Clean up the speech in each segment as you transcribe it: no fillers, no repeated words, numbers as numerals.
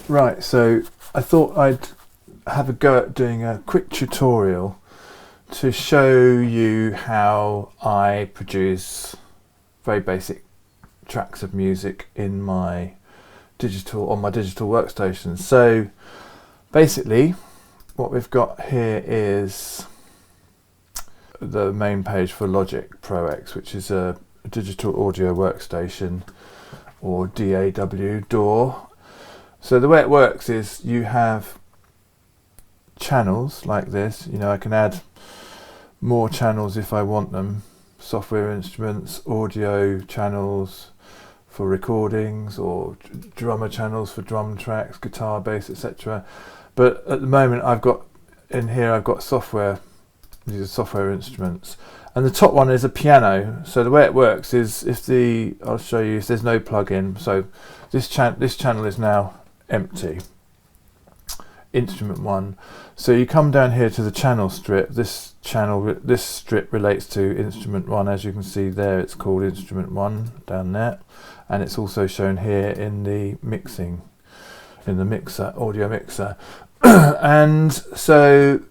Right, so I thought I'd have a go at doing a quick tutorial to show you how I produce very basic tracks of music in my digital workstation. So basically what we've got here is the main page for Logic Pro X, which is a digital audio workstation, or DAW. So the way it works is you have channels like this. I can add more channels if I want them, software instruments, audio channels for recordings, or drummer channels for drum tracks, guitar, bass, etc. But at the moment I've got software. These are software instruments, and the top one is a piano. So the way it works is I'll show you if there's no plug-in. So this channel is now empty, instrument 1. So you come down here to the channel strip. This strip relates to instrument 1. As you can see there, it's called instrument 1 down there, and it's also shown here in the audio mixer. And so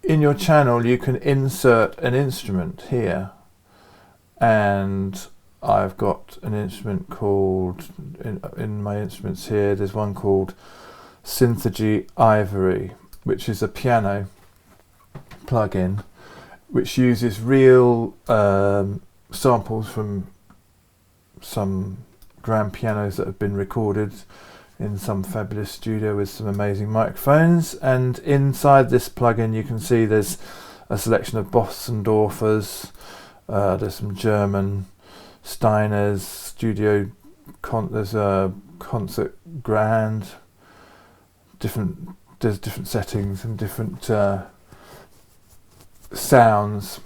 in your channel you can insert an instrument here, and I've got an instrument called, in my instruments here, there's one called Synthergy Ivory, which is a piano plugin which uses real samples from some grand pianos that have been recorded in some fabulous studio with some amazing microphones. And inside this plugin you can see there's a selection of Bossendorfers, there's some German Steiners, there's a concert grand, there's different settings and different sounds.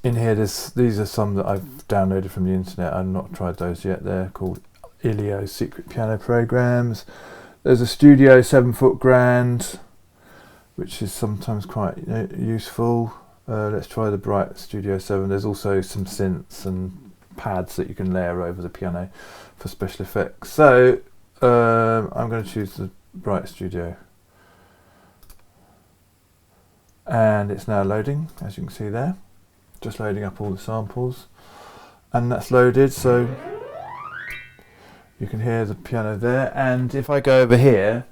In here these are some that I've downloaded from the internet. I've not tried those yet. They're called Ilio's secret piano programs. There's a Studio 7-foot grand, which is sometimes quite useful. Let's try the Bright Studio 7. There's also some synths and pads that you can layer over the piano for special effects. So I'm going to choose the Bright Studio, and it's now loading, as you can see there, just loading up all the samples, and that's loaded, so you can hear the piano there. And if I go over here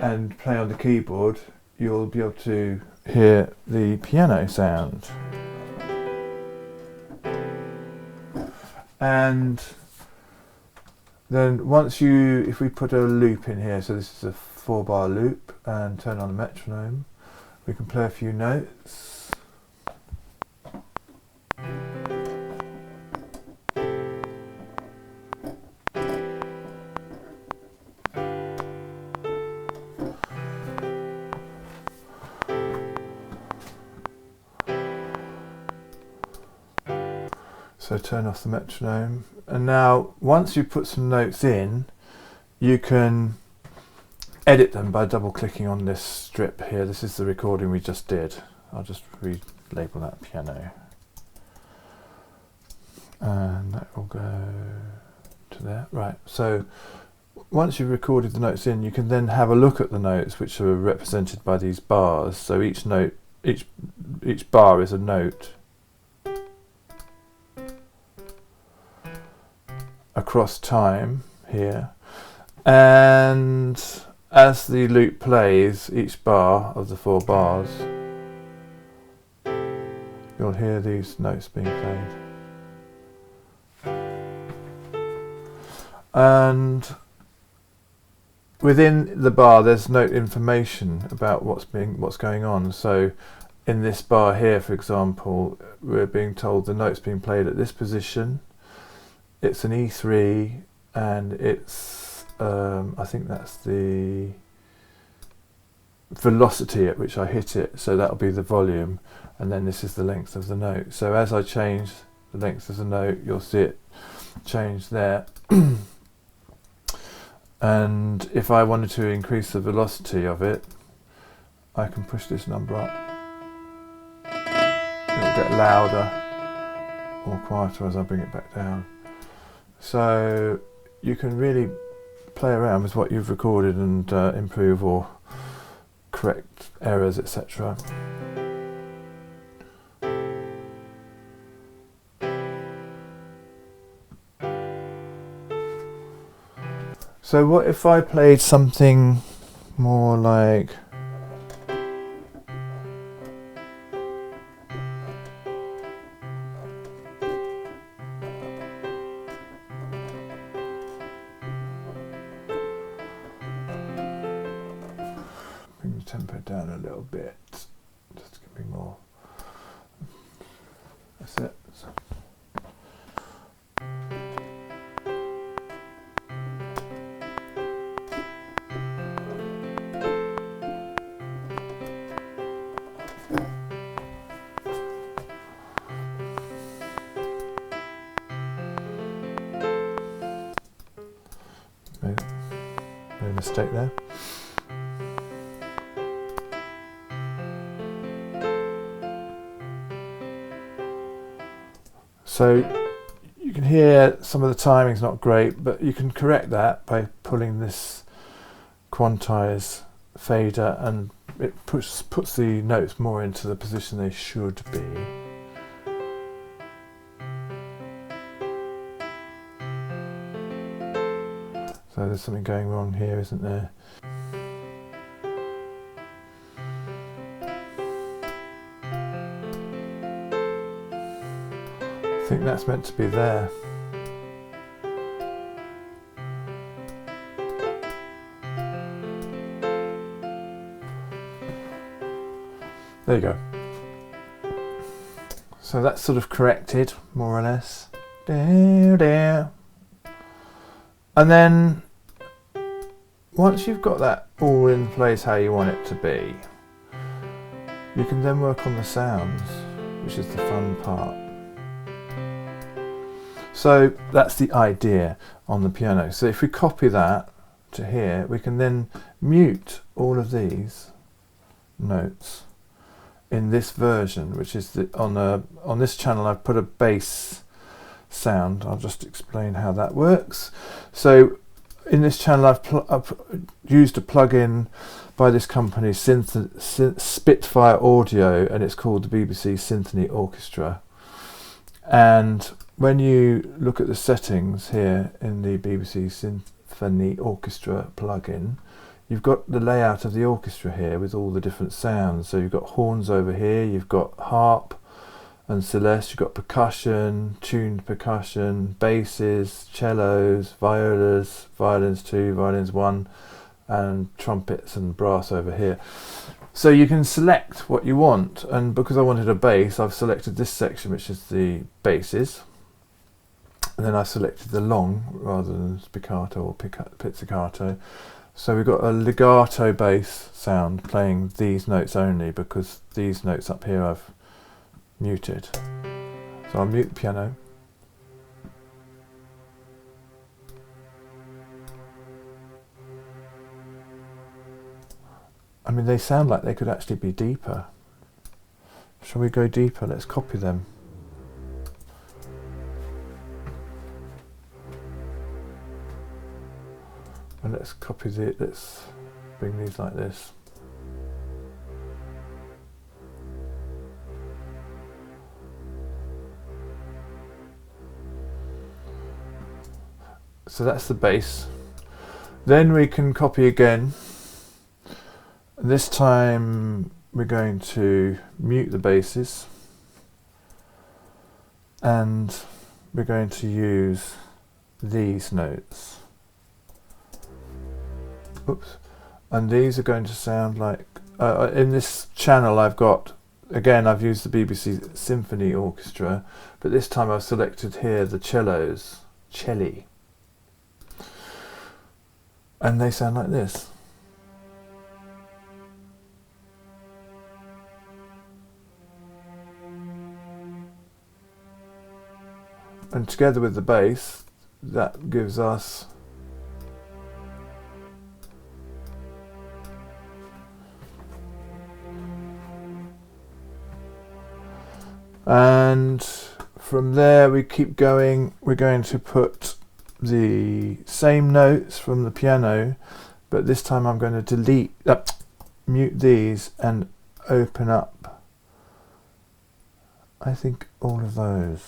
and play on the keyboard, you'll be able to hear the piano sound. And then if we put a loop in here, so this is a 4-bar loop, and turn on the metronome, we can play a few notes. So turn off the metronome, and now once you put some notes in, you can edit them by double clicking on this strip here. This is the recording we just did. I'll just relabel that piano, and that will go to there. Right, so once you've recorded the notes in, you can then have a look at the notes, which are represented by these bars. So each bar is a note across time here, and as the loop plays each bar of the 4 bars, you'll hear these notes being played. And within the bar there's note information about what's going on. So in this bar here, for example, we're being told the note's being played at this position. It's an E3, and it's I think that's the velocity at which I hit it, so that'll be the volume, and then this is the length of the note. So as I change the length of the note, you'll see it change there. And if I wanted to increase the velocity of it, I can push this number up. It'll get louder or quieter as I bring it back down. So you can really play around with what you've recorded and improve or correct errors, etc. So what if I played something more like... Bring the tempo down a little bit, just to give me more. That's it. No mistake there. So you can hear some of the timing's not great, but you can correct that by pulling this quantize fader, and it puts the notes more into the position they should be. So there's something going wrong here, isn't there? I think that's meant to be there. There you go. So that's sort of corrected, more or less. And then once you've got that all in place how you want it to be, you can then work on the sounds, which is the fun part. So that's the idea on the piano. So if we copy that to here, we can then mute all of these notes in this version, which is on this channel. I've put a bass sound. I'll just explain how that works. So in this channel I've used a plugin by this company, Spitfire Audio, and it's called the BBC Symphony Orchestra. And when you look at the settings here in the BBC Symphony Orchestra plugin, you've got the layout of the orchestra here with all the different sounds. So you've got horns over here, you've got harp and celeste, you've got percussion, tuned percussion, basses, cellos, violas, violins 2, violins 1, and trumpets and brass over here. So you can select what you want, and because I wanted a bass, I've selected this section, which is the basses, and then I selected the long rather than spiccato or pizzicato. So we've got a legato bass sound playing these notes only, because these notes up here I've muted. So I'll mute the piano. I mean, they sound like they could actually be deeper. Shall we go deeper? Let's copy them. And let's let's bring these like this. So that's the bass. Then we can copy again. This time we're going to mute the basses, and we're going to use these notes. Oops. And these are going to sound like, in this channel I've got, again I've used the BBC Symphony Orchestra, but this time I've selected here the cellos, celli. And they sound like this. And together with the bass, that gives us and from there we keep going. We're going to put the same notes from the piano, but this time I'm going to mute these and open up, I think, all of those,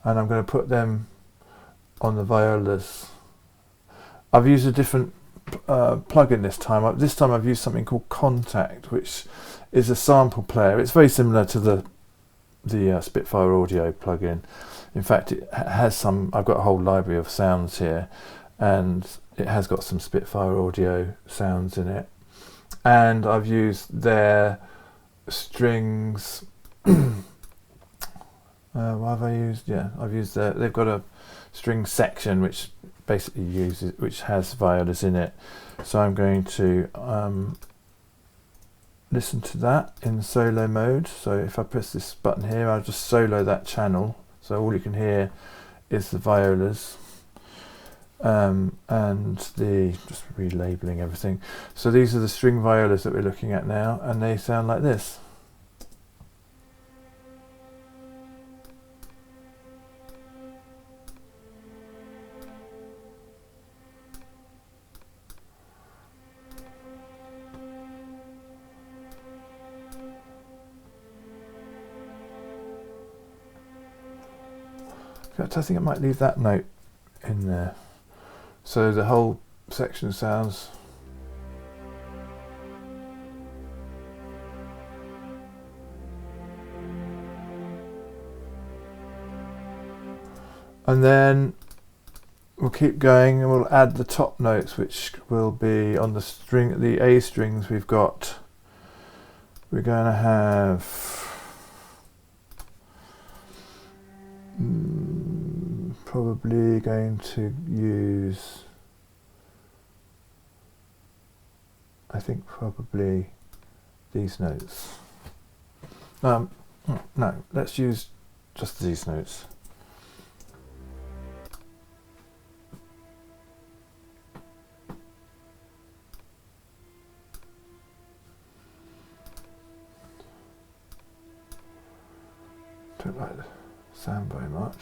and I'm going to put them on the violas. I've used a different plugin this time. This time I've used something called Contact, which is a sample player. It's very similar to the Spitfire Audio plugin. In fact, it has some. I've got a whole library of sounds here, and it has got some Spitfire Audio sounds in it. And I've used their strings. What have I used? Yeah, I've used they've got a string section which basically which has violas in it. So I'm going to listen to that in solo mode. So if I press this button here, I'll just solo that channel. So all you can hear is the violas, and just relabeling everything. So these are the string violas that we're looking at now, and they sound like this. I think I might leave that note in there, so the whole section sounds. And then we'll keep going and we'll add the top notes, which will be on the string, the A strings we've got. We're going to have probably going to use, I think, probably these notes. No, let's use just these notes. Don't like the sound very much.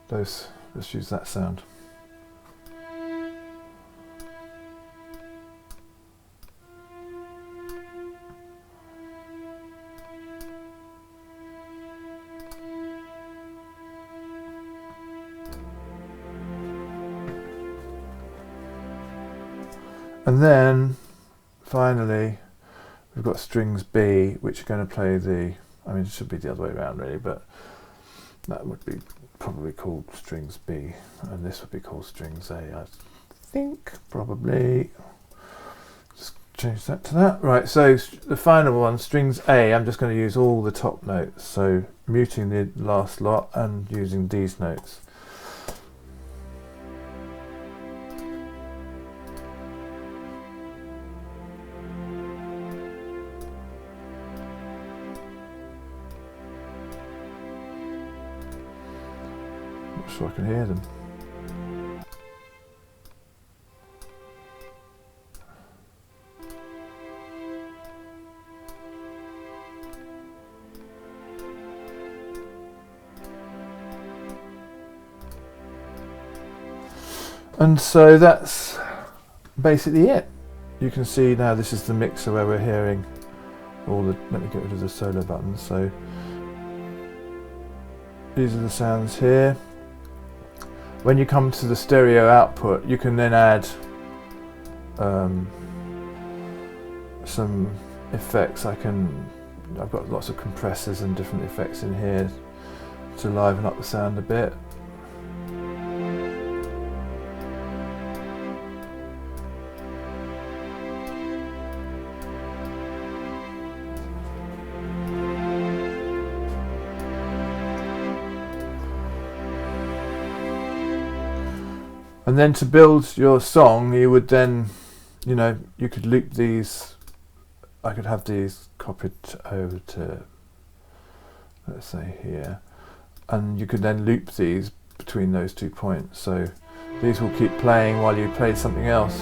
Let's use that sound. And then finally we've got strings B, which are going to play the, I mean, it should be the other way around really, but that would be probably called strings B, and this would be called strings A, I think, probably. Just change that to that. Right, so the final one, strings A, I'm just going to use all the top notes, so muting the last lot and using these notes. So I can hear them. And so that's basically it. You can see now this is the mixer where we're hearing all the, let me get rid of the solo buttons. So these are the sounds here. When you come to the stereo output, you can then add some effects. I've got lots of compressors and different effects in here to liven up the sound a bit. And then to build your song, you would then, you could loop these. I could have these copied over to, let's say here, and you could then loop these between those 2 points. So these will keep playing while you play something else.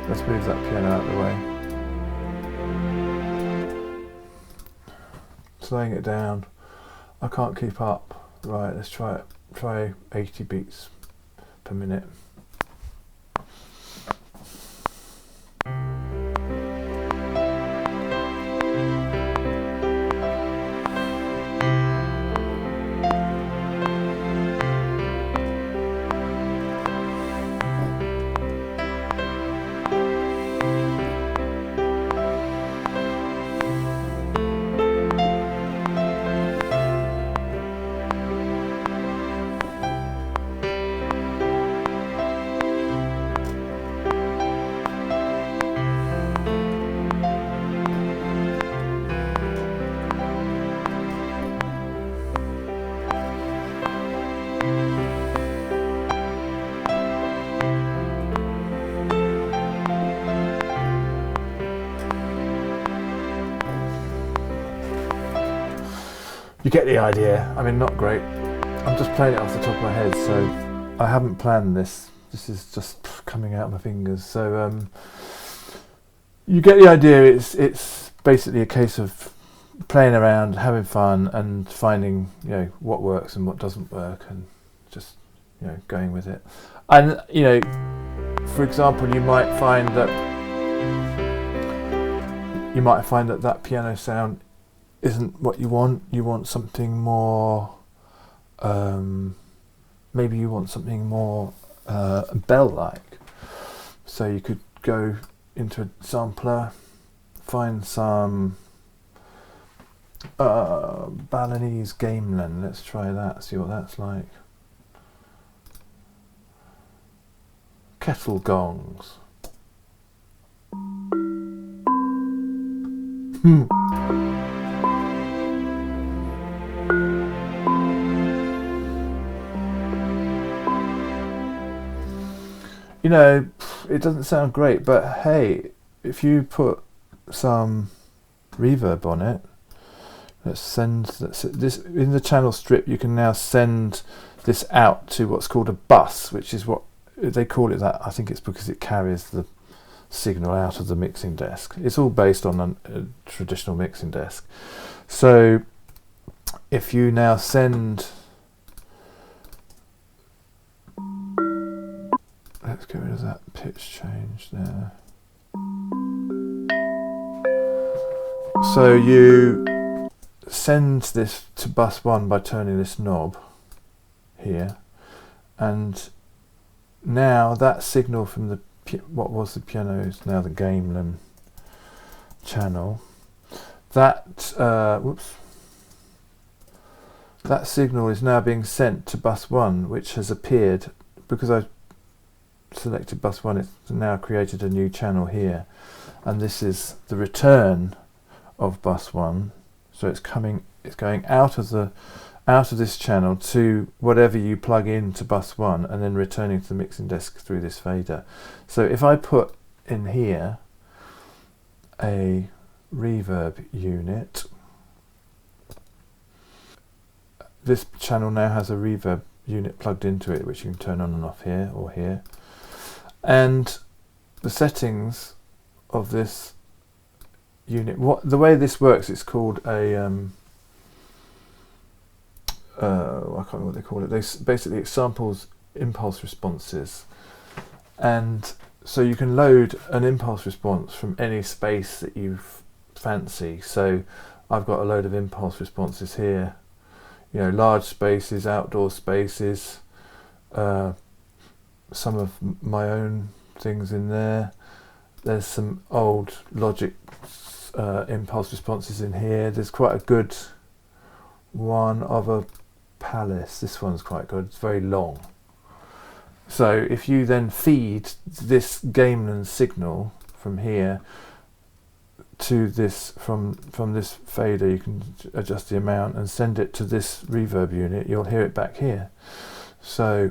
Let's move that piano out of the way. slowing it down. I can't keep up. Right, let's try it. Try 80 beats per minute. You get the idea. I mean, not great. I'm just playing it off the top of my head, so I haven't planned this. This is just coming out of my fingers. So you get the idea. It's basically a case of playing around, having fun, and finding what works and what doesn't work, and just going with it. And for example, you might find that that piano sound isn't what you want. You want something more. Maybe you want something more bell-like. So you could go into a sampler, find some Balinese gamelan. Let's try that. See what that's like. Kettle gongs. It doesn't sound great, but hey, if you put some reverb on it, let's send this in the channel strip. You can now send this out to what's called a bus, which is what they call it. That I think it's because it carries the signal out of the mixing desk. It's all based on a traditional mixing desk. So if you now send, let's get rid of that pitch change there. So you send this to bus 1 by turning this knob here, and now that signal from the what was the piano is now the gamelan channel. That that signal is now being sent to bus 1, which has appeared because I selected bus 1. It's now created a new channel here, and this is the return of bus 1. So it's going out of this channel to whatever you plug into bus 1, and then returning to the mixing desk through this fader. So if I put in here a reverb unit, this channel now has a reverb unit plugged into it, which you can turn on and off here or here. And the settings of this unit, the way this works, it's called a I can't remember what they call it. It samples impulse responses, and so you can load an impulse response from any space that you fancy. So I've got a load of impulse responses here, large spaces, outdoor spaces, some of my own things in there. There's some old Logic impulse responses in here. There's quite a good one of a Palace. This one's quite good. It's very long. So if you then feed this gamelan signal from here to this from this fader, you can adjust the amount and send it to this reverb unit. You'll hear it back here. So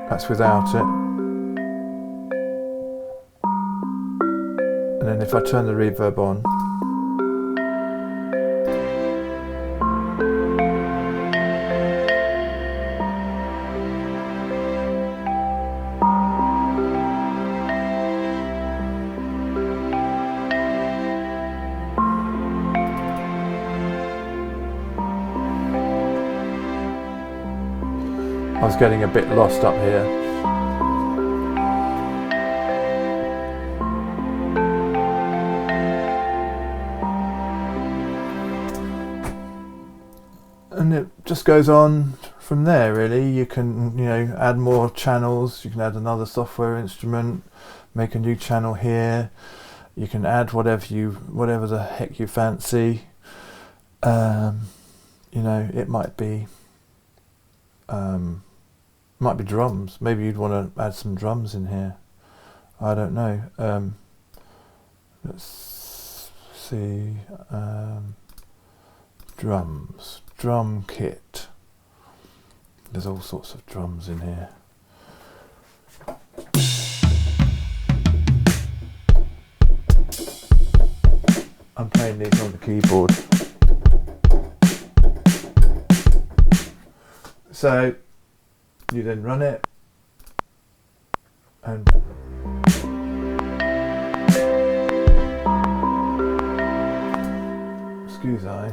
that's without it. And then if I turn the reverb on, was getting a bit lost up here. And it just goes on from there, really. You can, add more channels. You can add another software instrument, make a new channel here. You can add whatever the heck you fancy. It might be drums. Maybe you'd want to add some drums in here. I don't know. Let's see. Drums. Drum kit. There's all sorts of drums in here. I'm playing these on the keyboard. So you then run it and excuse I.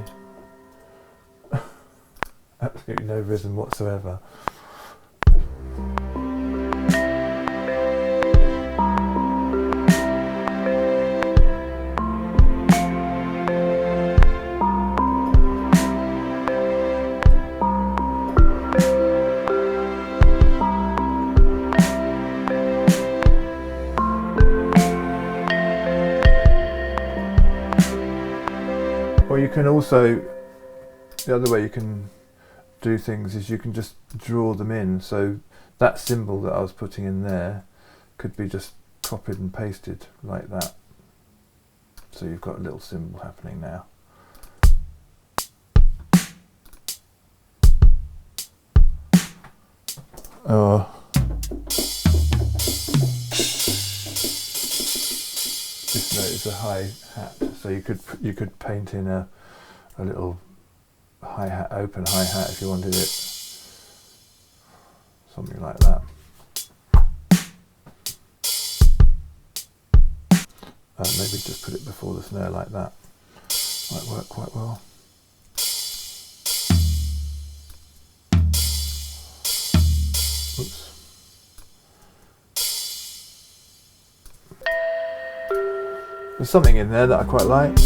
Absolutely no rhythm whatsoever. Or you can also, the other way you can do things is you can just draw them in. So that symbol that I was putting in there could be just copied and pasted like that. So you've got a little symbol happening now. Or this note is a hi-hat, so you could paint in a little hi-hat, open hi-hat if you wanted it, something like that. Maybe just put it before the snare like that, might work quite well. Oops. There's something in there that I quite like.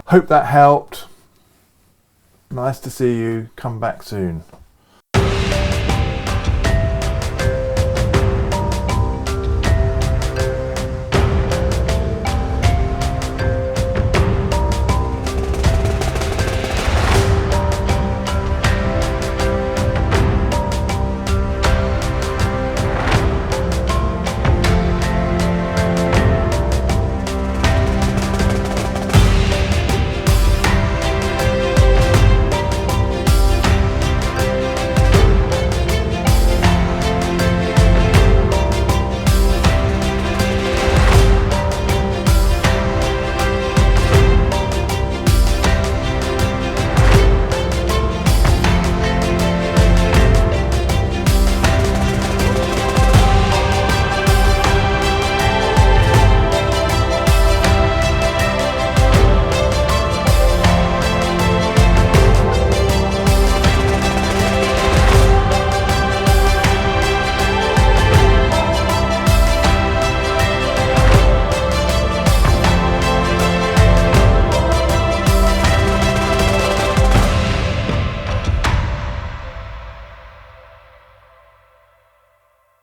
Hope that helped. Nice to see you. Come back soon.